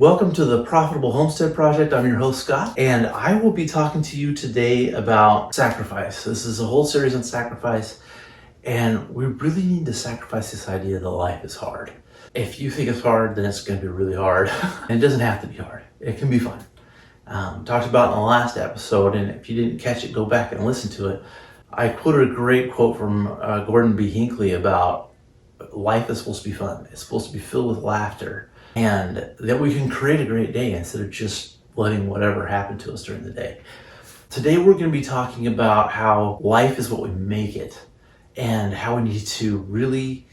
Welcome to the Profitable Homestead Project. I'm your host, Scott, and I will be talking to you today about sacrifice. This is a whole series on sacrifice, and we really need to sacrifice this idea that life is hard. If you think it's hard, then it's going to be really hard. And it doesn't have to be hard. It can be fun. Talked about in the last episode, and if you didn't catch it, go back and listen to it. I quoted a great quote from Gordon B. Hinckley about life is supposed to be fun. It's supposed to be filled with laughter. And that we can create a great day instead of just letting whatever happen to us during the day. Today we're going to be talking about how life is what we make it and how we need to really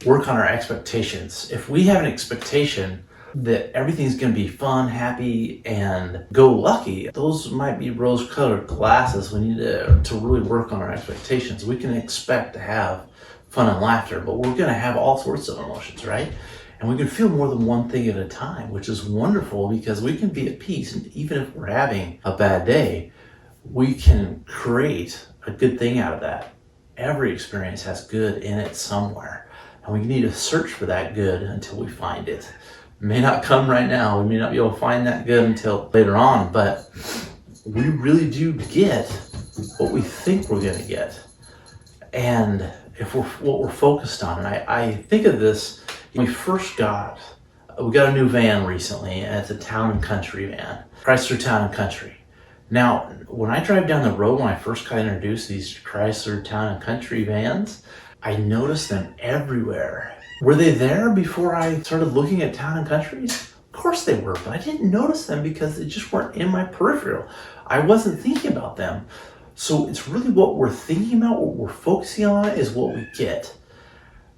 work on our expectations. If we have an expectation that everything's going to be fun, happy, and go lucky, those might be rose-colored glasses. We need to really work on our expectations. We can expect to have fun and laughter, but we're going to have all sorts of emotions, right? And we can feel more than one thing at a time, which is wonderful because we can be at peace. And even if we're having a bad day, we can create a good thing out of that. Every experience has good in it somewhere. And we need to search for that good until we find it. It may not come right now. We may not be able to find that good until later on, but we really do get what we think we're going to get. And if what we're focused on, and I think of this. We got a new van recently, and it's a town and country van, Chrysler Town and Country. Now, when I drive down the road, when I first got introduced to these Chrysler Town and Country vans, I noticed them everywhere. Were they there before I started looking at town and countries? Of course they were, but I didn't notice them because they just weren't in my peripheral. I wasn't thinking about them. So it's really what we're thinking about, what we're focusing on is what we get.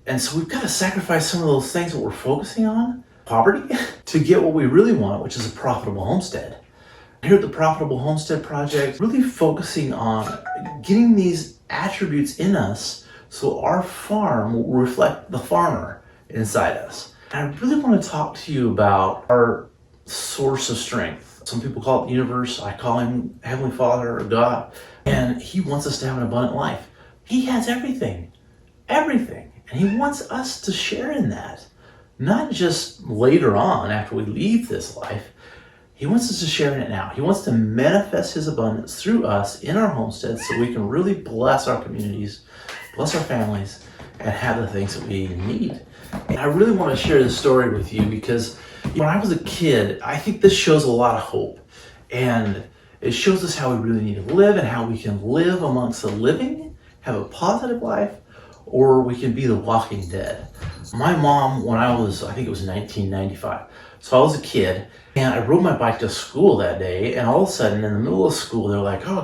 And so we've got to sacrifice some of those things that we're focusing on, poverty, to get what we really want, which is a profitable homestead. Here at the Profitable Homestead Project, really focusing on getting these attributes in us so our farm will reflect the farmer inside us. And I really want to talk to you about our source of strength. Some people call it the universe. I call him Heavenly Father or God. And he wants us to have an abundant life. He has everything. Everything. And he wants us to share in that, not just later on after we leave this life. He wants us to share in it now. He wants to manifest his abundance through us in our homesteads so we can really bless our communities, bless our families, and have the things that we need. And I really want to share this story with you because when I was a kid, I think this shows a lot of hope. And it shows us how we really need to live and how we can live amongst the living, have a positive life, or we can be the walking dead. My mom, when I think it was 1995, so I was a kid, and I rode my bike to school that day, and all of a sudden, in the middle of school, they're like, oh,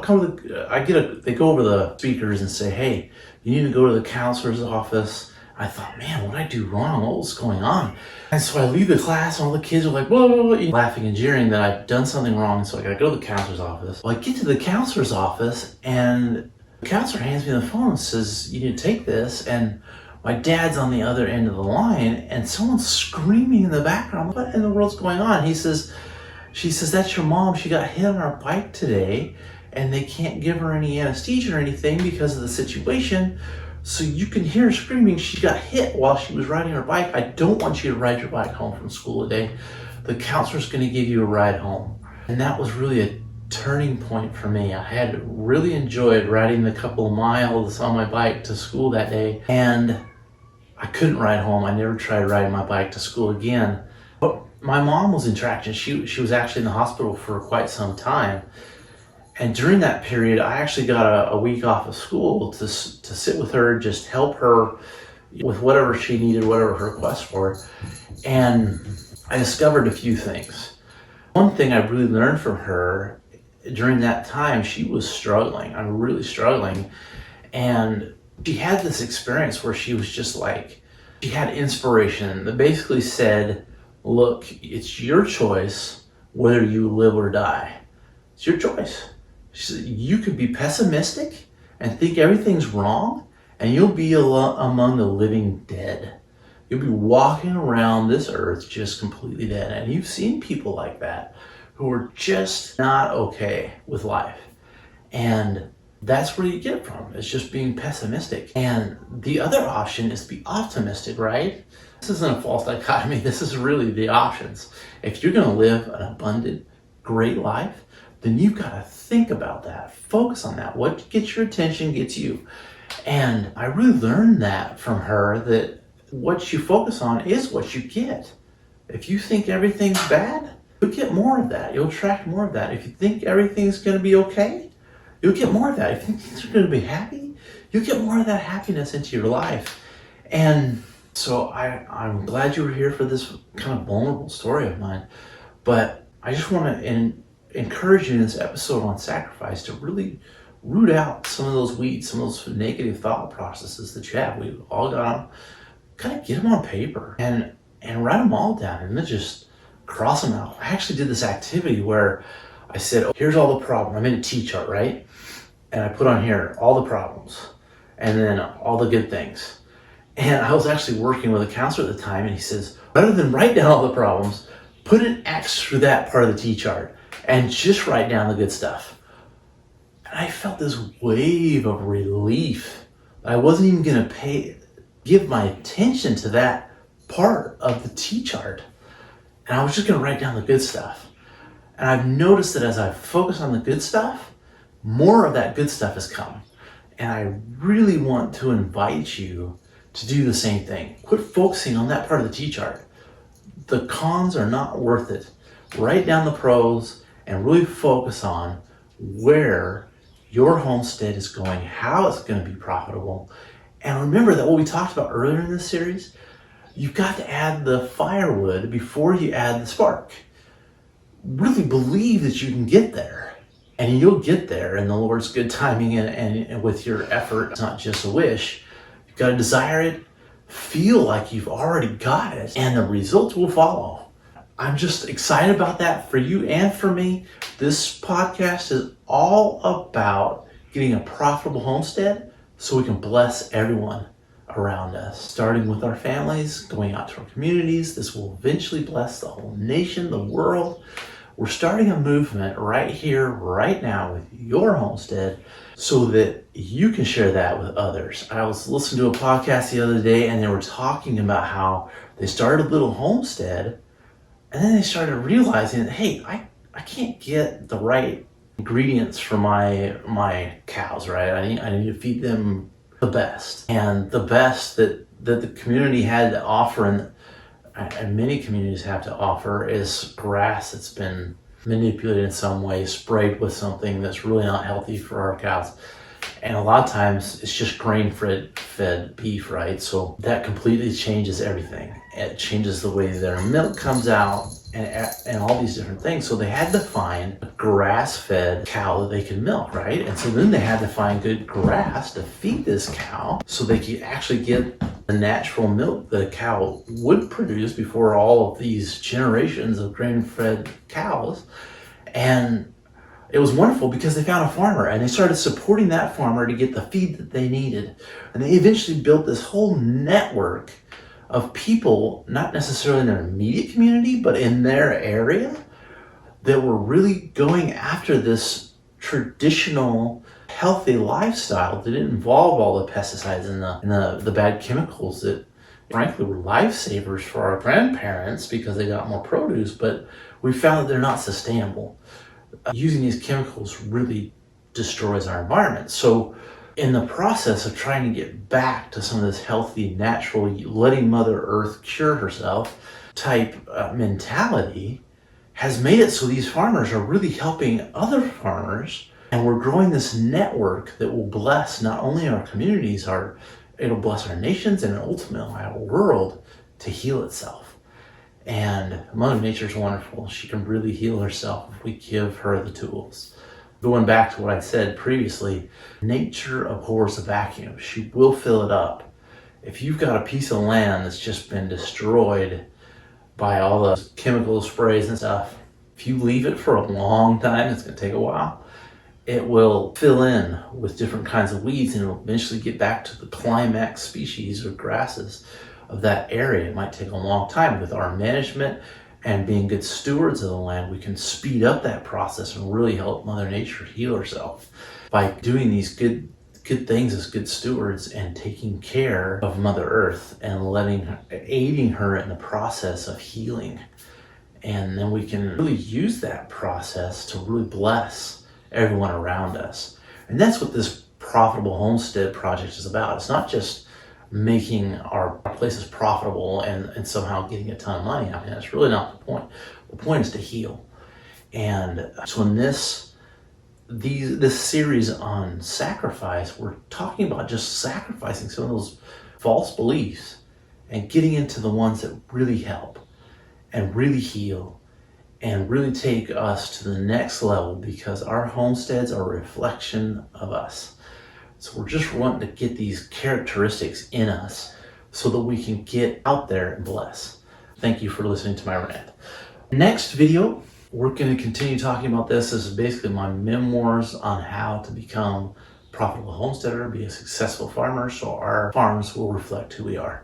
they go over the speakers and say, hey, you need to go to the counselor's office. I thought, man, what did I do wrong? What was going on? And so I leave the class, and all the kids are like, whoa, whoa, whoa, laughing and jeering that I've done something wrong, and so I gotta go to the counselor's office. Well, I get to the counselor's office, and the counselor hands me the phone and says, you need to take this, and my dad's on the other end of the line, and someone's screaming in the background. What in the world's going on? She says, that's your mom. She got hit on her bike today, and they can't give her any anesthesia or anything because of the situation. So you can hear her screaming. She got hit while she was riding her bike. I don't want you to ride your bike home from school today. The counselor's going to give you a ride home. And that was really a turning point for me. I had really enjoyed riding the couple of miles on my bike to school that day, and I couldn't ride home. I never tried riding my bike to school again. But my mom was in traction. She was actually in the hospital for quite some time. And during that period, I actually got a week off of school to sit with her, just help her with whatever she needed, whatever her requests were. And I discovered a few things. One thing I really learned from her during that time, she was struggling. I'm really struggling. And she had this experience where she was just like, she had inspiration that basically said, look, it's your choice whether you live or die. It's your choice. She said, you could be pessimistic and think everything's wrong, and you'll be among the living dead. You'll be walking around this earth just completely dead. And you've seen people like that who are just not okay with life. And that's where you get it from. It's just being pessimistic. And the other option is to be optimistic, right? This isn't a false dichotomy. This is really the options. If you're going to live an abundant, great life, then you've got to think about that. Focus on that. What gets your attention gets you. And I really learned that from her, that what you focus on is what you get. If you think everything's bad, you'll get more of that. You'll attract more of that. If you think everything's going to be okay, you'll get more of that. If you think things are going to be happy, you'll get more of that happiness into your life. And so I'm glad you were here for this kind of vulnerable story of mine. But I just want to encourage you in this episode on sacrifice to really root out some of those weeds, some of those negative thought processes that you have. We've all got them. Kind of get them on paper and write them all down and then just cross them out. I actually did this activity where I said, oh, here's all the problems. I made a T-chart, right? And I put on here all the problems and then all the good things. And I was actually working with a counselor at the time, and he says, rather than write down all the problems, put an X through that part of the T-chart and just write down the good stuff. And I felt this wave of relief. I wasn't even going to give my attention to that part of the T-chart. And I was just going to write down the good stuff. And I've noticed that as I focus on the good stuff, more of that good stuff has come. And I really want to invite you to do the same thing. Quit focusing on that part of the T-chart. The cons are not worth it. Write down the pros and really focus on where your homestead is going, how it's going to be profitable. And remember that what we talked about earlier in this series, you've got to add the firewood before you add the spark. Really believe that you can get there. And you'll get there in the Lord's good timing and with your effort. It's not just a wish. You've got to desire it, feel like you've already got it, and the results will follow. I'm just excited about that for you and for me. This podcast is all about getting a profitable homestead so we can bless everyone around us, starting with our families, going out to our communities. This will eventually bless the whole nation, the world. We're starting a movement right here, right now with your homestead so that you can share that with others. I was listening to a podcast the other day and they were talking about how they started a little homestead and then they started realizing that, hey, I can't get the right ingredients for my cows, right? I need to feed them the best. And the best that the community had to offer and many communities have to offer is grass that's been manipulated in some way, sprayed with something that's really not healthy for our cows. And a lot of times it's just grain-fed beef, right? So that completely changes everything. It changes the way their milk comes out and all these different things. So they had to find a grass-fed cow that they could milk, right? And so then they had to find good grass to feed this cow so they could actually get the natural milk that a cow would produce before all of these generations of grain-fed cows. And it was wonderful because they found a farmer and they started supporting that farmer to get the feed that they needed. And they eventually built this whole network of people, not necessarily in their immediate community, but in their area, that were really going after this traditional healthy lifestyle that didn't involve all the pesticides and the bad chemicals that frankly were lifesavers for our grandparents because they got more produce, but we found that they're not sustainable. Using these chemicals really destroys our environment. So in the process of trying to get back to some of this healthy, natural, letting Mother Earth cure herself type mentality has made it so these farmers are really helping other farmers, and we're growing this network that will bless not only our communities, it'll bless our nations and ultimately our world to heal itself. And Mother Nature's wonderful. She can really heal herself if we give her the tools. Going back to what I said previously, nature abhors a vacuum. She will fill it up. If you've got a piece of land that's just been destroyed by all the chemical sprays and stuff, if you leave it for a long time, it's going to take a while, it will fill in with different kinds of weeds and it'll eventually get back to the climax species or grasses of that area. It might take a long time. With our management and being good stewards of the land, we can speed up that process and really help Mother Nature heal herself by doing these good good things as good stewards and taking care of Mother Earth and aiding her in the process of healing. And then we can really use that process to really bless everyone around us. And that's what this Profitable Homestead project is about. It's not just making our places profitable and somehow getting a ton of money out of it. That's really not the point. The point is to heal. And so in this series on sacrifice, we're talking about just sacrificing some of those false beliefs and getting into the ones that really help and really heal and really take us to the next level, because our homesteads are a reflection of us. So we're just wanting to get these characteristics in us so that we can get out there and bless. Thank you for listening to my rant. Next video, we're going to continue talking about this. This is basically my memoirs on how to become a profitable homesteader, be a successful farmer, so our farms will reflect who we are.